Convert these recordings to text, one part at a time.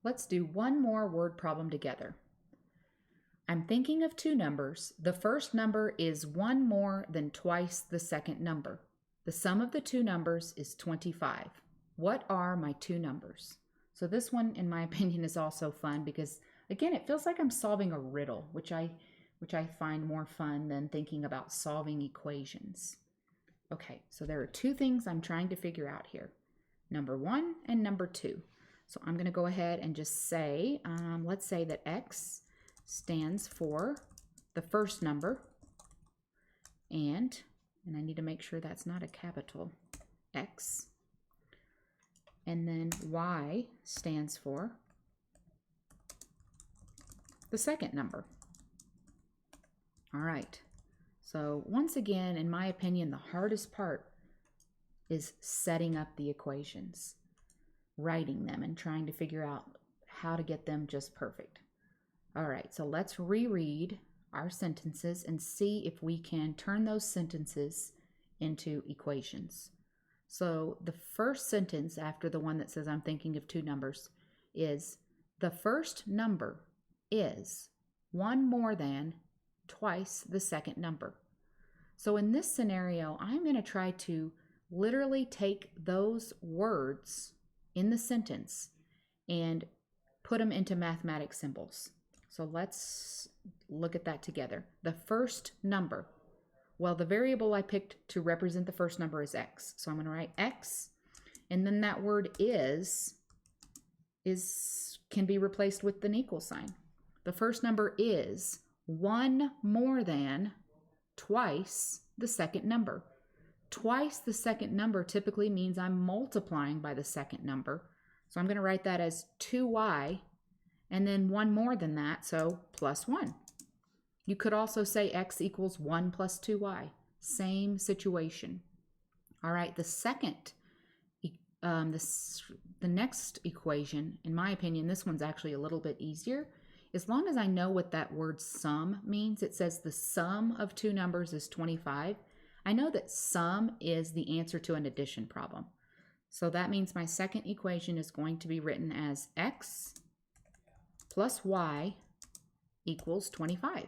Let's do one more word problem together. I'm thinking of two numbers. The first number is one more than twice the second number. The sum of the two numbers is 25. What are my two numbers? So this one, in my opinion, is also fun because, again, it feels like I'm solving a riddle, which I find more fun than thinking about solving equations. Okay, so there are two things I'm trying to figure out here. Number one and number two. So I'm going to go ahead and just say, let's say that X stands for the first number, and I need to make sure that's not a capital X. And then Y stands for the second number. All right. So once again, in my opinion, the hardest part is setting up the equations, writing them, and trying to figure out how to get them just perfect. All right, so let's reread our sentences and see if we can turn those sentences into equations. So the first sentence after the one that says I'm thinking of two numbers is the first number is one more than twice the second number. So in this scenario, I'm going to try to literally take those words in the sentence and put them into mathematic symbols. So let's look at that together. The first number, well, the variable I picked to represent the first number is X. So I'm going to write X, and then that word is can be replaced with an equal sign. The first number is one more than twice the second number. Twice the second number typically means I'm multiplying by the second number. So I'm going to write that as 2y, and then one more than that, so plus 1. You could also say X equals 1 plus 2y. Same situation. All right, the next equation, in my opinion, this one's actually a little bit easier. As long as I know what that word sum means, it says the sum of two numbers is 25. I know that sum is the answer to an addition problem. So that means my second equation is going to be written as X plus Y equals 25.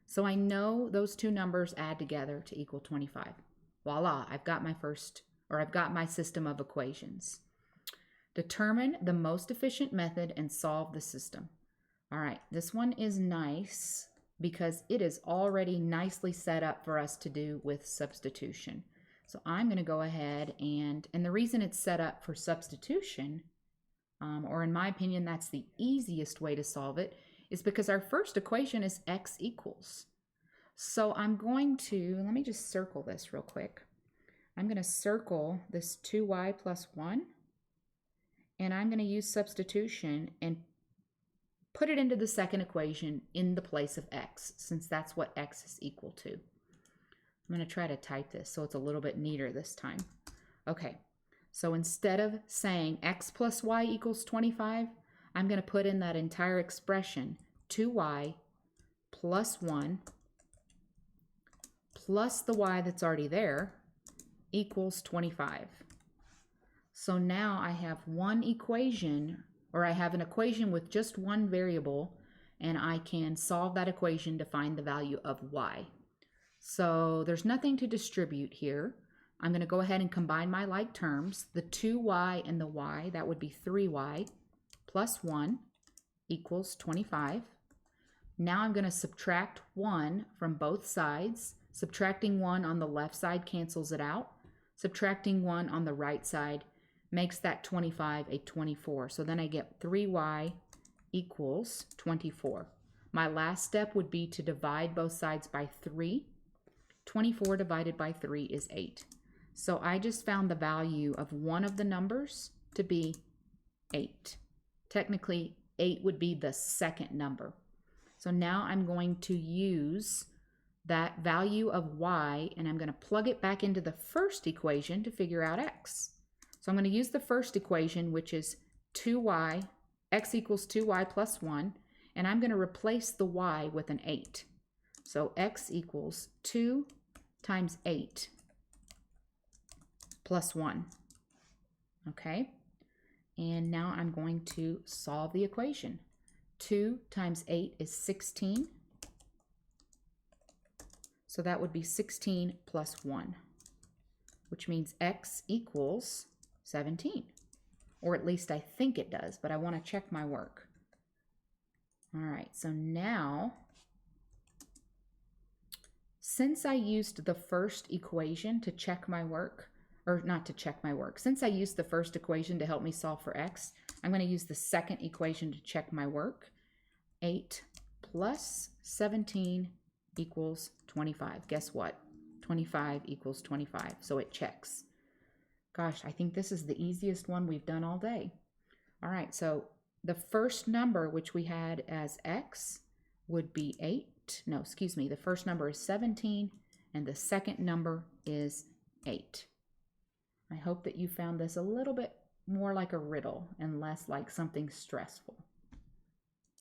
So I know those two numbers add together to equal 25. Voila, I've got my system of equations. Determine the most efficient method and solve the system. All right, this one is nice because it is already nicely set up for us to do with substitution. So I'm going to go ahead and the reason it's set up for substitution, or in my opinion, that's the easiest way to solve it, is because our first equation is X equals. So I'm going to, let me just circle this real quick. I'm going to circle this 2y plus 1, and I'm going to use substitution and put it into the second equation in the place of X, since that's what X is equal to. I'm going to try to type this so it's a little bit neater this time. Okay, so instead of saying X plus Y equals 25, I'm going to put in that entire expression, 2y plus 1 plus the y that's already there equals 25. So now I have one equation, or I have an equation with just one variable, and I can solve that equation to find the value of y. So there's nothing to distribute here. I'm going to go ahead and combine my like terms. The 2y and the y, that would be 3y plus 1 equals 25. Now I'm going to subtract 1 from both sides. Subtracting 1 on the left side cancels it out. Subtracting 1 on the right side makes that 25 a 24. So then I get 3y equals 24. My last step would be to divide both sides by 3. 24 divided by 3 is 8. So I just found the value of one of the numbers to be 8. Technically, 8 would be the second number. So now I'm going to use that value of y, and I'm going to plug it back into the first equation to figure out x. So I'm going to use the first equation, which is 2y, x equals 2y plus 1, and I'm going to replace the y with an 8. So x equals 2 times 8 plus 1. Okay? And now I'm going to solve the equation. 2 times 8 is 16. So that would be 16 plus 1, which means x equals 17. Or at least I think it does, but I want to check my work. All right, so now, since I used the first equation to check my work, or not to check my work, since I used the first equation to help me solve for x, I'm going to use the second equation to check my work. 8 plus 17 equals 25. Guess what? 25 equals 25, so it checks. Gosh, I think this is the easiest one we've done all day. All right, so the first number, which we had as x, would be 8. No, excuse me. The first number is 17, and the second number is 8. I hope that you found this a little bit more like a riddle and less like something stressful.